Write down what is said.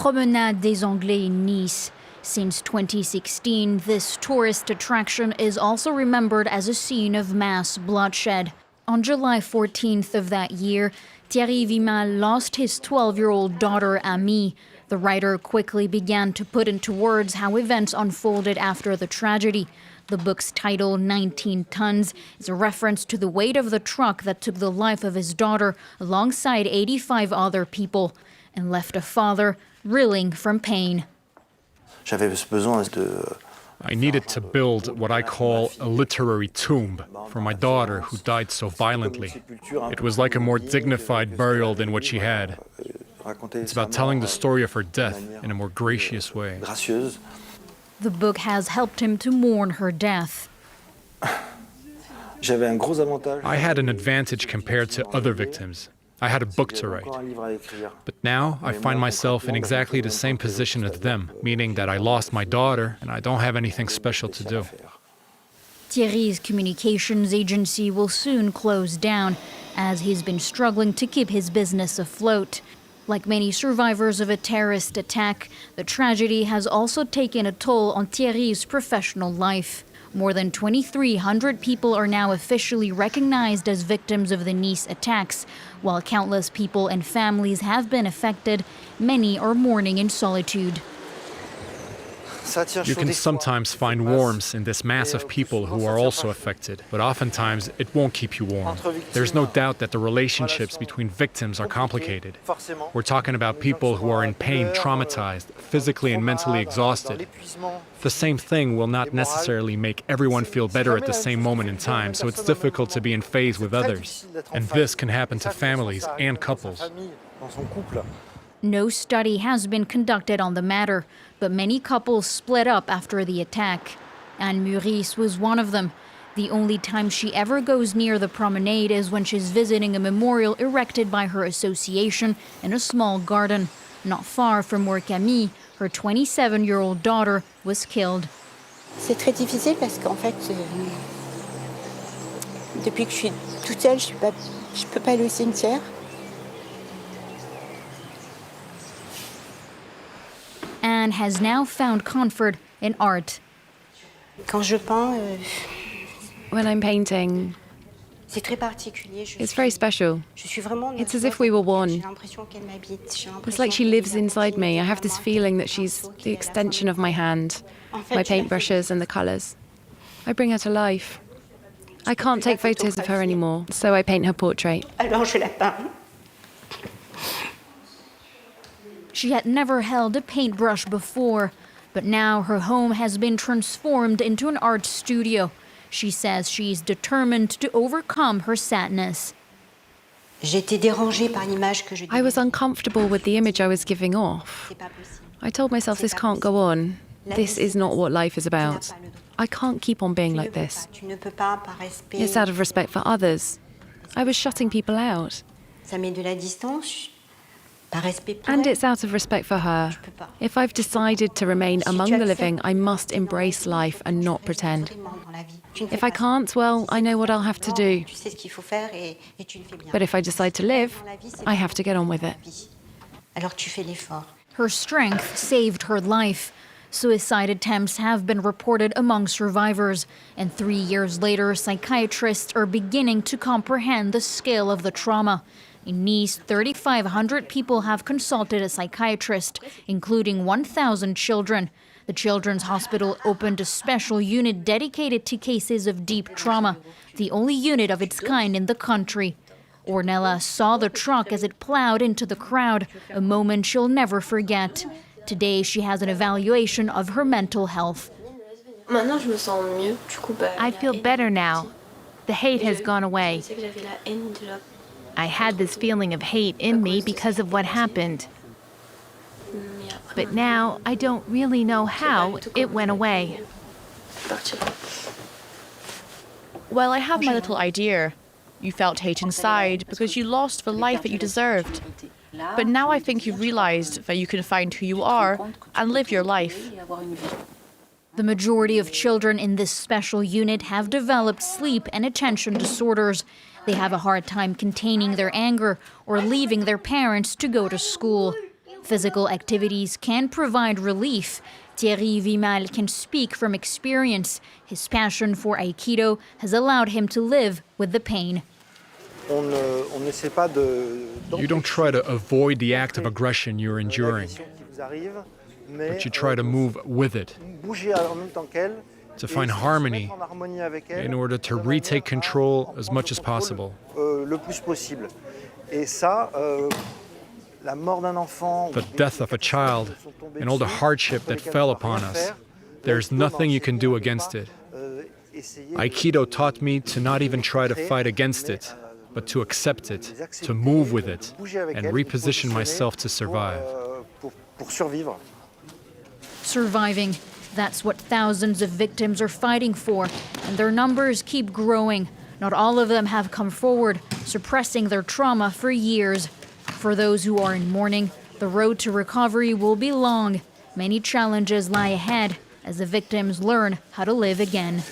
Promenade des Anglais in Nice. Since 2016, this tourist attraction is also remembered as a scene of mass bloodshed. On July 14th of that year, Thierry Vimal lost his 12-year-old daughter, Amie. The writer quickly began to put into words how events unfolded after the tragedy. The book's title, 19 Tons, is a reference to the weight of the truck that took the life of his daughter alongside 85 other people and left a father reeling from pain. I needed to build what I call a literary tomb for my daughter who died so violently. It was like a more dignified burial than what she had. It's about telling the story of her death in a more gracious way. The book has helped him to mourn her death. I had an advantage compared to other victims. I had a book to write. But now I find myself in exactly the same position as them, meaning that I lost my daughter and I don't have anything special to do. Thierry's communications agency will soon close down, as he's been struggling to keep his business afloat. Like many survivors of a terrorist attack, the tragedy has also taken a toll on Thierry's professional life. More than 2,300 people are now officially recognized as victims of the Nice attacks. While countless people and families have been affected, many are mourning in solitude. You can sometimes find warmth in this mass of people who are also affected, but oftentimes it won't keep you warm. There's no doubt that the relationships between victims are complicated. We're talking about people who are in pain, traumatized, physically and mentally exhausted. The same thing will not necessarily make everyone feel better at the same moment in time, so it's difficult to be in phase with others. And this can happen to families and couples. No study has been conducted on the matter, but many couples split up after the attack. Anne Maurice was one of them. The only time she ever goes near the promenade is when she's visiting a memorial erected by her association in a small garden. Not far from where Camille, her 27-year-old daughter, was killed. C'est très difficile parce qu'en fait, depuis que je suis toute seule, je peux pas aller au cimetière. Anne has now found comfort in art. Quand je peins, when I'm painting, c'est très particulier. it's very special. It's as if we were one. It's like she lives inside me. I have this feeling that she's the extension of my hand, my paintbrushes and the colours. I bring her to life. I can't take photos of her anymore, so I paint her portrait. Alors je la peins. She had never held a paintbrush before, but now her home has been transformed into an art studio. She says she's determined to overcome her sadness. I was uncomfortable with the image I was giving off. I told myself this can't go on. This is not what life is about. I can't keep on being like this. It's out of respect for others. I was shutting people out. And it's out of respect for her. If I've decided to remain among the living, I must embrace life and not pretend. If I can't, well, I know what I'll have to do. But if I decide to live, I have to get on with it. Her strength saved her life. Suicide attempts have been reported among survivors, and 3 years later, psychiatrists are beginning to comprehend the scale of the trauma. In Nice, 3,500 people have consulted a psychiatrist, including 1,000 children. The Children's Hospital opened a special unit dedicated to cases of deep trauma, the only unit of its kind in the country. Ornella saw the truck as it plowed into the crowd, a moment she'll never forget. Today, she has an evaluation of her mental health. I feel better now. The hate has gone away. I had this feeling of hate in me because of what happened. But now I don't really know how it went away. Well, I have my little idea. You felt hate inside because you lost the life that you deserved. But now I think you've realized that you can find who you are and live your life. The majority of children in this special unit have developed sleep and attention disorders. They have a hard time containing their anger or leaving their parents to go to school. Physical activities can provide relief. Thierry Vimal can speak from experience. His passion for Aikido has allowed him to live with the pain. You don't try to avoid the act of aggression you're enduring, but you try to move with it, to find harmony in order to retake control as much as possible. The death of a child and all the hardship that fell upon us, there's nothing you can do against it. Aikido taught me to not even try to fight against it, but to accept it, to move with it, and reposition myself to survive. Surviving, that's what thousands of victims are fighting for, and their numbers keep growing. Not all of them have come forward, suppressing their trauma for years. For those who are in mourning, the road to recovery will be long. Many challenges lie ahead as the victims learn how to live again.